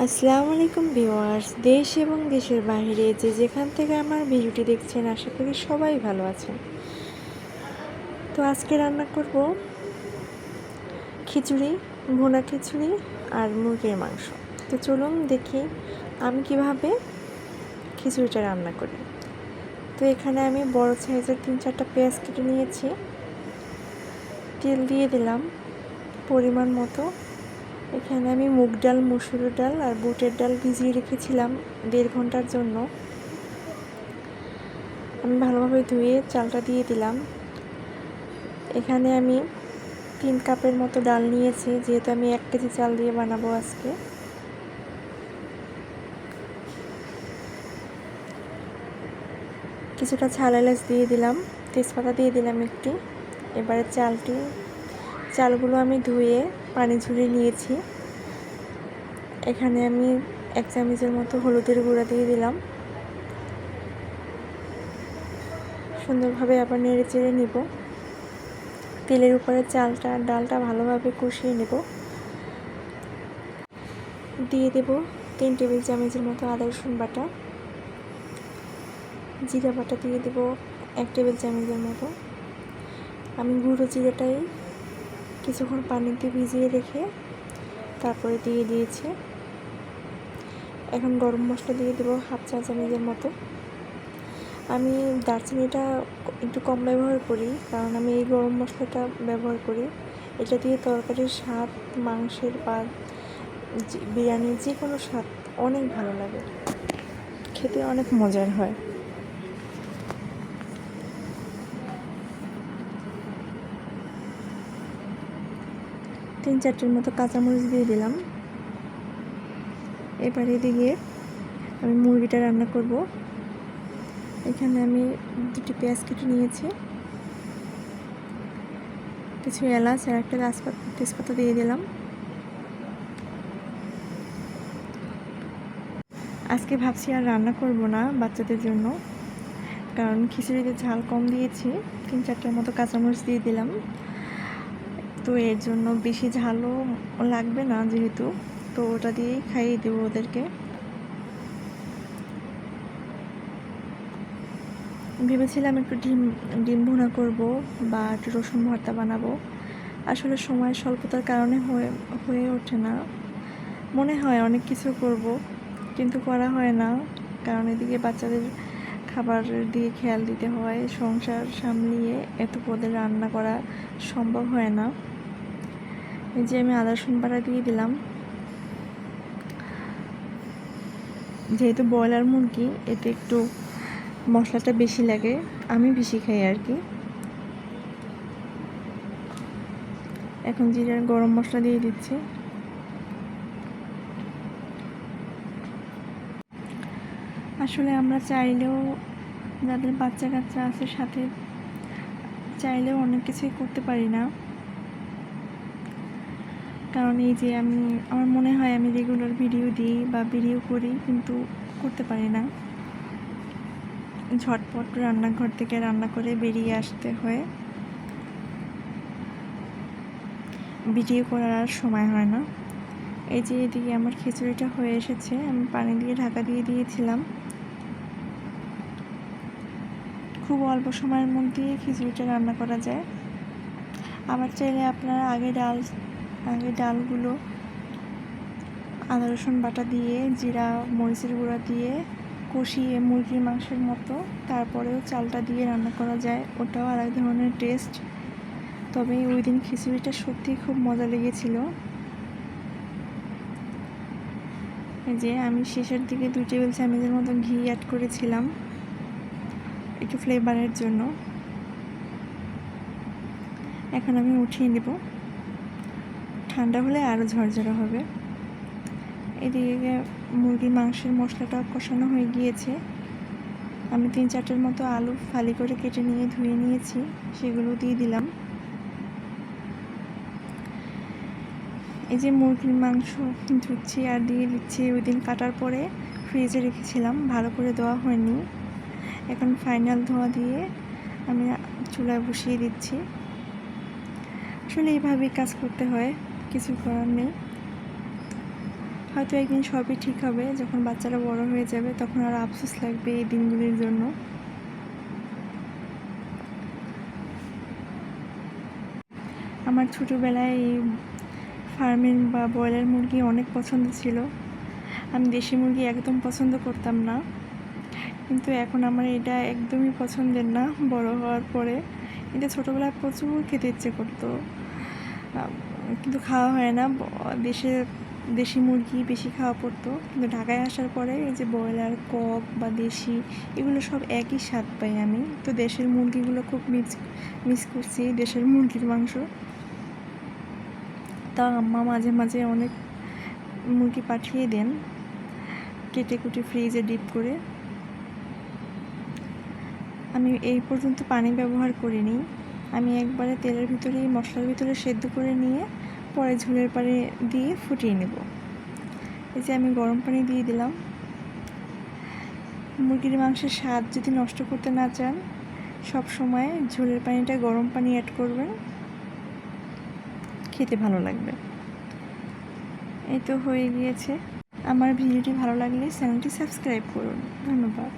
আসসালামু আলাইকুম ভিউয়ার্স, দেশ এবং দেশের বাইরে যে যেখান থেকে আমার ভিডিওটি দেখছেন, আশা করি সবাই ভালো আছেন। তো আজকে রান্না করব খিচুড়ি, ভুনা খিচুড়ি আর মুরগির মাংস। তো চলুন দেখি আমি কিভাবে খিচুড়িটা রান্না করি। তো এখানে আমি বড় সাইজের 3-4টা পেঁয়াজ কেটে নিয়েছি। তেল দিয়ে দিলাম পরিমাণ মতো। এখানে আমি মুগ ডাল, মসুর ডাল আর বুটের ডাল ভিজিয়ে রেখেছিলাম 1.5 ঘন্টার জন্য। আমি ভালোভাবে ধুয়ে চালটা দিয়ে দিলাম। এখানে আমি 3 কাপের মতো ডাল নিয়েছি, যেহেতু আমি 1 কেজি চাল দিয়ে বানাবো আজকে। কিছুটা ছাল এলাচ দিয়ে দিলাম, তেজপাতা দিয়ে দিলাম একটি। এবারে চালগুলো আমি ধুয়ে পানি ঝরিয়ে নিয়েছি। এখানে আমি 1 চামচের মতো হলুদের গুঁড়া দিয়ে দিলাম। সুন্দরভাবে আবার নেড়ে চেড়ে নিব। তেলের উপরে ডালটা ভালোভাবে কষিয়ে নেব। দিয়ে দেব 3 টেবিল চামচের মতো আদা রসুন বাটা, জিরা বাটা দিয়ে দেব 1 টেবিল চামচের মতো। আমি গুঁড়ো জিরাটাই কিছুক্ষণ পানিতে ভিজিয়ে রেখে তারপরে দিয়ে দিয়েছি। এখন গরম মশলা দিয়ে দেব 1/2 চা চামচের মতো। আমি দারচিনিটা একটু কম ব্যবহার করি, কারণ আমি এই গরম মশলাটা ব্যবহার করি। এটা দিয়ে তরকারির স্বাদ, মাংসের বা বিরিয়ানির যে কোনো স্বাদ অনেক ভালো লাগে, খেতে অনেক মজার হয়। তিন চারটের মতো কাঁচামরিচ দিয়ে দিলাম। এবার এদিকে আমি মুরগিটা রান্না করব। এখানে আমি 2টি পেঁয়াজ কেটে নিয়েছি, কিছু এলাচ আর একটা তেজপাতা দিয়ে দিলাম। আজকে ভাবছি আর রান্না করব না বাচ্চাদের জন্য, কারণ খিচুড়িতে ঝাল কম দিয়েছি। 3-4টার মতো কাঁচামরিচ দিয়ে দিলাম, তো এর জন্য বেশি ঝালও লাগবে না যেহেতু, তো ওটা দিয়েই খাইয়ে দেবো ওদেরকে। ভেবেছিলাম একটু ডিম ভুনা করব বা একটু রসুন ভর্তা বানাবো। আসলে সময় স্বল্পতার কারণে হয়ে ওঠে না। মনে হয় অনেক কিছু করব, কিন্তু করা হয় না, কারণ এদিকে বাচ্চাদের খাবার দিয়ে খেয়াল দিতে হয়, সংসার সামলিয়ে এত পদের রান্না করা সম্ভব হয় না। এই যে আমি আদা রসুন বাটা দিয়ে দিলাম। যেহেতু ব্রয়লার মুরগি, এতে একটু মশলাটা বেশি লাগে, আমি বেশি খাই আর কি। এখন জিরার গরম মশলা দিয়ে দিচ্ছি। আসলে আমরা চাইলেও, যাদের বাচ্চা কাচ্চা আছে সাথে, চাইলেও অনেক কিছুই করতে পারি না, কারণ এই যে আমার মনে হয় আমি রেগুলার ভিডিও দিই বা ভিডিও করি, কিন্তু করতে পারি না। ঝটপট রান্নাঘর থেকে রান্না করে বেরিয়ে আসতে হয়, ভিডিও করার আর সময় হয় না। এই যে এদিকে আমার খিচুড়িটা হয়ে এসেছে, আমি পানি দিয়ে ঢাকা দিয়ে দিয়েছিলাম। খুব অল্প সময়ের মধ্যে খিচুড়িটা রান্না করা যায়। আবার চাইলে আপনারা আগে ডালগুলো আদা রসুন বাটা দিয়ে, জিরা মরিচের গুঁড়া দিয়ে কষিয়ে মুরগির মাংসের মতো তারপরেও চালটা দিয়ে রান্না করা যায়, ওটাও আর এক ধরনের টেস্ট। তবে ওই দিন খিচুড়িটা সত্যিই খুব মজা লেগেছিল। এই যে আমি শেষের দিকে 2 টেবিল চামচের মতো ঘি অ্যাড করেছিলাম একটু ফ্লেভারের জন্য। এখন আমি উঠিয়ে নেব, ঠান্ডা হলে আরও ঝরঝরে হবে। এদিকে মুরগির মাংসের মশলাটা কষানো হয়ে গিয়েছে। আমি 3-4টের মতো আলু ফালি করে কেটে নিয়ে ধুয়ে নিয়েছি, সেগুলো দিয়ে দিলাম। এই যে মুরগির মাংস ধুচ্ছি আর দিয়ে দিচ্ছি। ওই দিন কাটার পরে ফ্রিজে রেখেছিলাম, ভালো করে ধোয়া হয়নি। এখন ফাইনাল ধোয়া দিয়ে আমি চুলায় বসিয়ে দিচ্ছি। আসলে এইভাবেই কাজ করতে হয়, কিছু করার নেই। হয়তো একদিন সবই ঠিক হবে, যখন বাচ্চারা বড় হয়ে যাবে তখন আর আফসোস লাগবে এই দিনগুলির জন্য। আমার ছোটোবেলায় এই ফার্মের বা ব্রয়লার মুরগি অনেক পছন্দ ছিল। আমি দেশি মুরগি একদম পছন্দ করতাম না, কিন্তু এখন আমার এটা একদমই পছন্দের না বড় হওয়ার পরে। কিন্তু ছোটোবেলায় প্রচুর খেতে ইচ্ছে করতো, কিন্তু খাওয়া হয় না। দেশি মুরগি বেশি খাওয়া পড়তো, কিন্তু ঢাকায় আসার পরে এই যে ব্রয়লার, কক বা দেশি, এগুলো সব একই স্বাদ পাই আমি। তো দেশের মুরগিগুলো খুব মিস করছি, দেশের মুরগির মাংস। তা আম্মা মাঝে মাঝে অনেক মুরগি পাঠিয়ে দেন, কেটে কুটে ফ্রিজে ডিপ করে। আমি এই পর্যন্ত পানি ব্যবহার করিনি। আমি একবারে তেলের ভিতরে, মশলার ভিতরে সেদ্ধ করে নিয়ে পরে ঝোলের পানি দিয়ে ফুটিয়ে নেব। এই যে আমি গরম পানি দিয়ে দিলাম। মুরগির মাংসের স্বাদ যদি নষ্ট করতে না চান, সব সময় ঝোলের পানিটা গরম পানি অ্যাড করবেন, খেতে ভালো লাগবে। এই তো হয়ে গিয়েছে। আমার ভিডিওটি ভালো লাগলে চ্যানেলটি সাবস্ক্রাইব করুন। ধন্যবাদ।